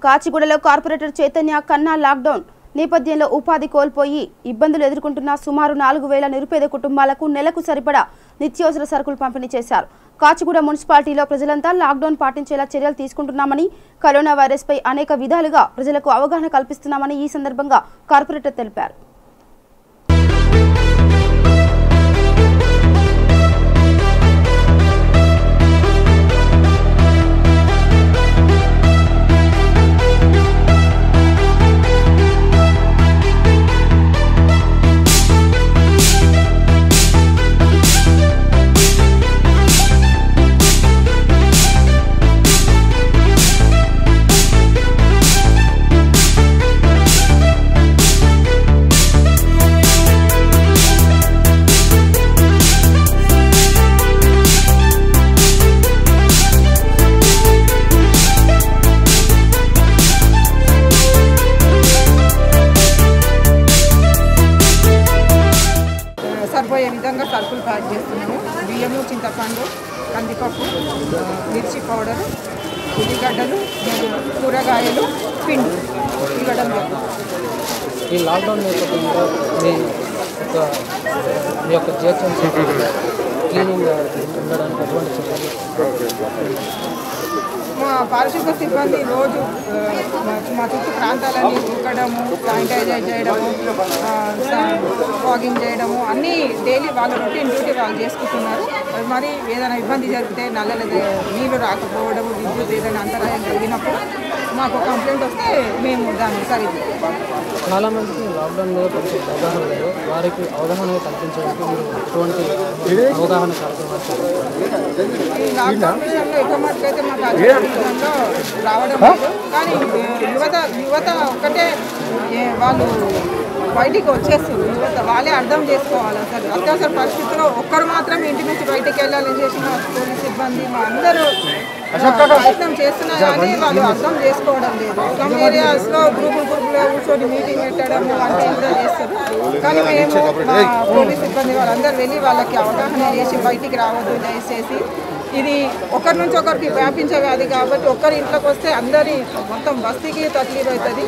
కాచిగూడలో corporator Chaitanya కన్నా lockdown నేపథ్యంలో ఉపాధి కోల్పోయి ఇబ్బందులు ఎదుర్కొంటున్న సుమారు 4000 నిరుపేద కుటుంబాలకు నెలకు సరిపడా నిత్యావసర సరుకులు పంపిణీ చేశారు. కాచిగూడ మున్సిపాలిటీలో ప్రజలంతా లాక్డౌన్ పాటించేలా చర్యలు తీసుకుంటున్నామని, కరోనా వైరస్ పై అనేక విధాలుగా ప్రజలకు అవగాహన కల్పిస్తున్నామని ఈ సందర్భంగా కార్పొరేటర్ తెలిపారు. సరిపోయే విధంగా సరుకులు ప్యాక్ చేస్తున్నాము. బియ్యము, చింతపండు, కందిపప్పు, మిర్చి పౌడరు, ఉల్లిగడ్డలు, కూరగాయలు, పిండి ఇవ్వడం జరుగుతుంది. ఈ లాక్డౌన్ నేపథ్యంలో మీ యొక్క జిహెచ్ఎంసీ క్లీనింగ్ ఉండడానికి ఎటువంటి చర్యలు? మా పారిశుద్ధ సిబ్బంది రోజు మా చుట్టూ ప్రాంతాలని ఊకడము, శానిటైజర్ చేయడము, ఫాగింగ్ చేయడము అన్నీ డైలీ వాళ్ళ రొటీన్ డ్యూటీ వాళ్ళు చేసుకుంటున్నారు. మరి ఏదైనా ఇబ్బంది జరిగితే నల్లల నీళ్లు రాకపోవడము, విద్యుత్ ఏదైనా అంతరాయం కలిగినప్పుడు మాకు కంప్లైంట్ వస్తే మేము దాన్ని సరిదిద్దుతాం. చాలామందికి లాక్డౌన్ మీద కొంచెం అవగాహన లేదు. వారికి అవగాహన కల్పించడానికి మీరు ఎటువంటి అవగాహన కార్యక్రమాలు? ఈ లాక్డౌన్ విషయంలో ఎక్కువ మటుకు అయితే మాకు విషయంలో రావడం లేదు. కానీ యువత ఒక్కటే వాళ్ళు బయటికి వచ్చేస్తారు. యువత వాళ్ళే అర్థం చేసుకోవాలి. అసలు అత్యవసర పరిస్థితుల్లో ఒక్కరు మాత్రం ఇంటి నుంచి బయటికి వెళ్ళాలని చేసిన పోలీస్ సిబ్బంది మా అందరూ ప్రయత్నం చేస్తున్నా కానీ వాళ్ళు అర్థం చేసుకోవడం లేదు. సమ్ ఏరియాస్లో గ్రూపులుగా కూర్చొని మీటింగ్ పెట్టడం అంటే కూడా చేస్తారు. కానీ మేము మా పోలీస్ సిబ్బంది వాళ్ళందరూ వెళ్ళి వాళ్ళకి అవగాహన చేసి బయటికి రావద్దు దయచేసి. ఇది ఒకరి నుంచి ఒకరికి వ్యాపించే వ్యాధి కాబట్టి ఒక్కరి ఇంట్లోకి వస్తే అందరి మొత్తం బస్తీకి తక్లీఫ్ అవుతుంది.